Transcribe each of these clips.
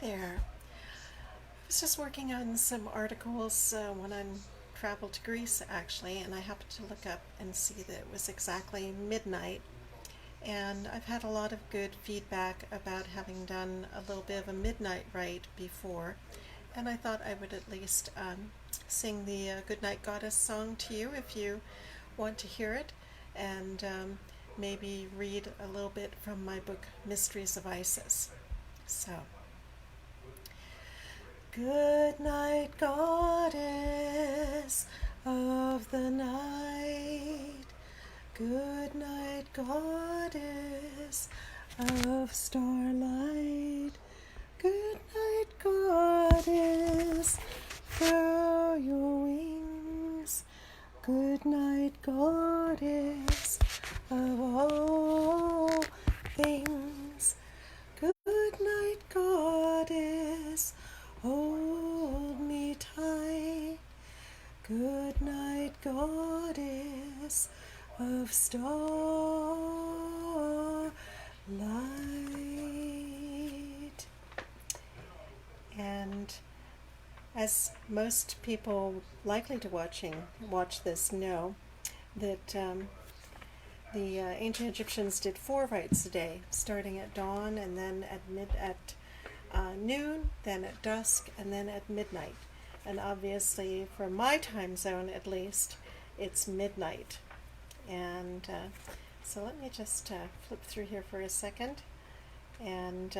there. I was just working on some articles when I traveled to Greece actually, and I happened to look up and see that it was exactly midnight. And I've had a lot of good feedback about having done a little bit of a midnight rite before, and I thought I would at least sing the Good Night Goddess song to you if you want to hear it, and maybe read a little bit from my book Mysteries of Isis. So, good night, goddess of the night. Good night, goddess of starlight. Good night, goddess, furrow your wings. Good night, goddess of all things. Good night, goddess, hold me tight. Good night, goddess of starlight. And as most people likely to watch this know, that the ancient Egyptians did 4 rites a day, starting at dawn and then at noon, then at dusk, and then at midnight. And obviously, for my time zone at least, it's midnight. And so let me just flip through here for a second and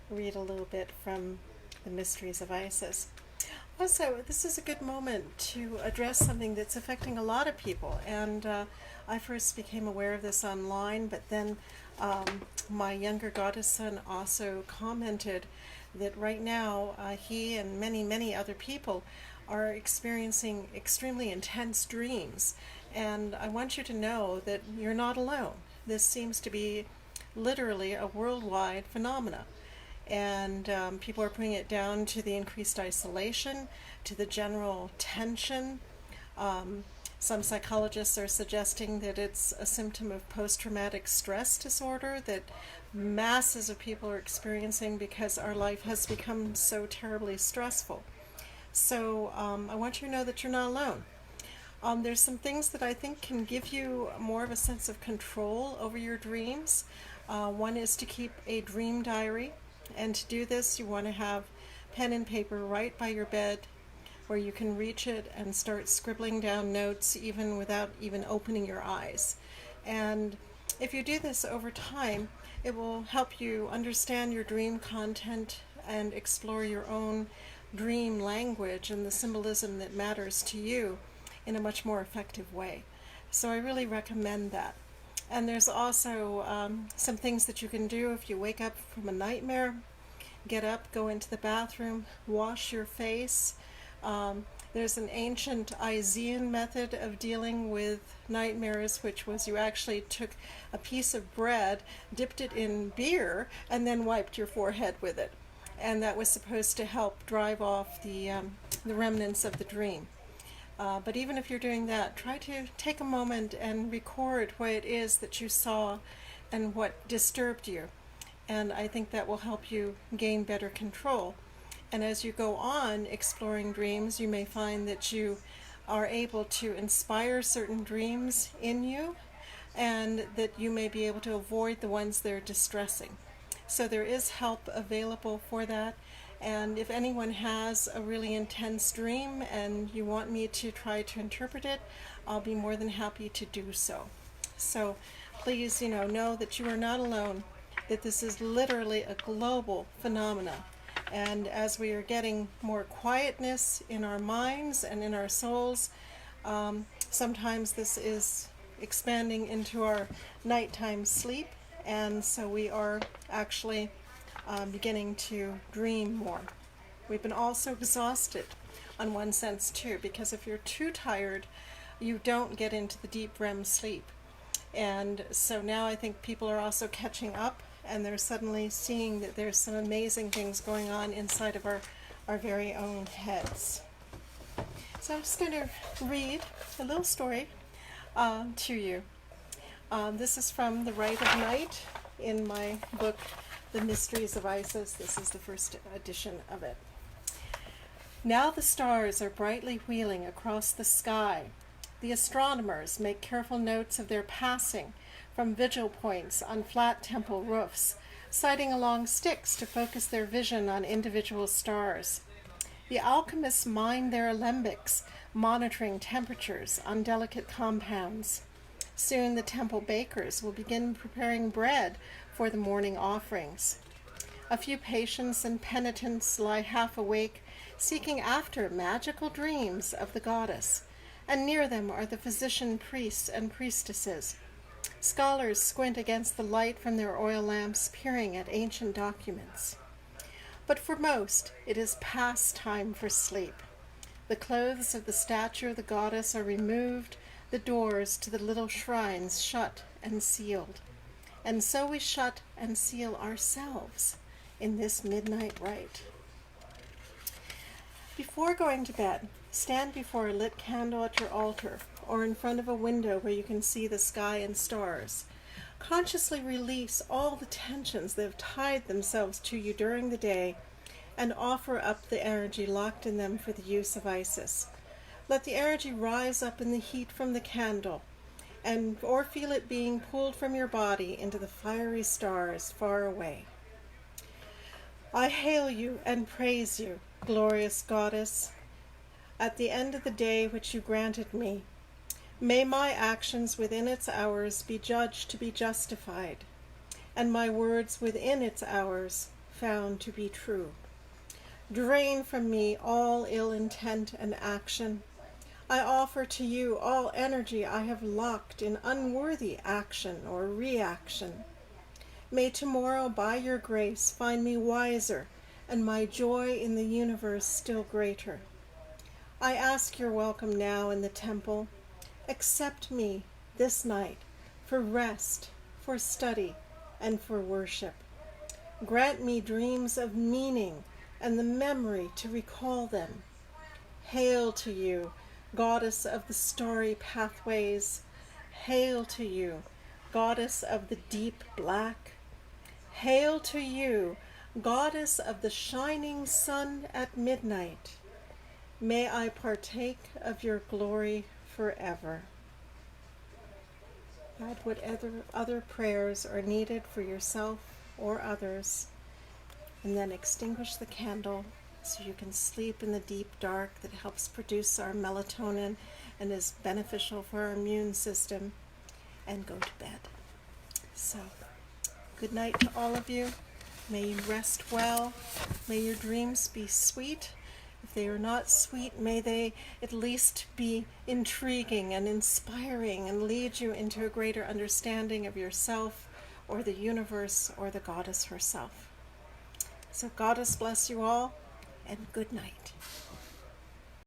read a little bit from the Mysteries of Isis. Also, this is a good moment to address something that's affecting a lot of people. And I first became aware of this online, but then my younger goddess son also commented that right now he and many, many other people are experiencing extremely intense dreams. And I want you to know that you're not alone. This seems to be literally a worldwide phenomena. And people are putting it down to the increased isolation, to the general tension. Some psychologists are suggesting that it's a symptom of post-traumatic stress disorder that masses of people are experiencing because our life has become so terribly stressful. So I want you to know that you're not alone. There's some things that I think can give you more of a sense of control over your dreams. One is to keep a dream diary. And to do this, you want to have pen and paper right by your bed where you can reach it and start scribbling down notes even without even opening your eyes. And if you do this over time, it will help you understand your dream content and explore your own dream language and the symbolism that matters to you in a much more effective way. So I really recommend that. And there's also some things that you can do if you wake up from a nightmare. Get up, go into the bathroom, wash your face. There's an ancient Isean method of dealing with nightmares, which was you actually took a piece of bread, dipped it in beer, and then wiped your forehead with it. And that was supposed to help drive off the remnants of the dream. But even if you're doing that, try to take a moment and record what it is that you saw and what disturbed you. And I think that will help you gain better control. And as you go on exploring dreams, you may find that you are able to inspire certain dreams in you and that you may be able to avoid the ones that are distressing. So there is help available for that. And if anyone has a really intense dream and you want me to try to interpret it, I'll be more than happy to do so. So please, know that you are not alone, that this is literally a global phenomena. And as we are getting more quietness in our minds and in our souls, sometimes this is expanding into our nighttime sleep. And so we are actually beginning to dream more. We've been also exhausted on one sense too, because if you're too tired, you don't get into the deep REM sleep. And so now I think people are also catching up, and they're suddenly seeing that there's some amazing things going on inside of our very own heads. So I'm just going to read a little story to you. This is from the Rite of Night in my book The Mysteries of Isis. This is the first edition of it. Now the stars are brightly wheeling across the sky. The astronomers make careful notes of their passing from vigil points on flat temple roofs, sighting along sticks to focus their vision on individual stars. The alchemists mine their alembics, monitoring temperatures on delicate compounds. Soon the temple bakers will begin preparing bread for the morning offerings. A few patients and penitents lie half awake, seeking after magical dreams of the goddess, and near them are the physician priests and priestesses. Scholars squint against the light from their oil lamps, peering at ancient documents. But for most, it is past time for sleep. The clothes of the statue of the goddess are removed, the doors to the little shrines shut and sealed. And so we shut and seal ourselves in this midnight rite. Before going to bed, stand before a lit candle at your altar or in front of a window where you can see the sky and stars. Consciously release all the tensions that have tied themselves to you during the day and offer up the energy locked in them for the use of Isis. Let the energy rise up in the heat from the candle, or feel it being pulled from your body into the fiery stars far away. I hail you and praise you, glorious goddess, at the end of the day which you granted me. May my actions within its hours be judged to be justified, and my words within its hours found to be true. Drain from me all ill intent and action. I offer to you all energy I have locked in unworthy action or reaction. May tomorrow, by your grace, find me wiser and my joy in the universe still greater. I ask your welcome now in the temple. Accept me this night for rest, for study, and for worship. Grant me dreams of meaning and the memory to recall them. Hail to you, goddess of the starry pathways. Hail to you, goddess of the deep black. Hail to you, goddess of the shining sun at midnight. May I partake of your glory forever. Add whatever other prayers are needed for yourself or others, and then extinguish the candle so you can sleep in the deep dark that helps produce our melatonin and is beneficial for our immune system, and go to bed. So, good night to all of you. May you rest well. May your dreams be sweet. If they are not sweet, may they at least be intriguing and inspiring and lead you into a greater understanding of yourself or the universe or the goddess herself. So Goddess bless you all, and good night.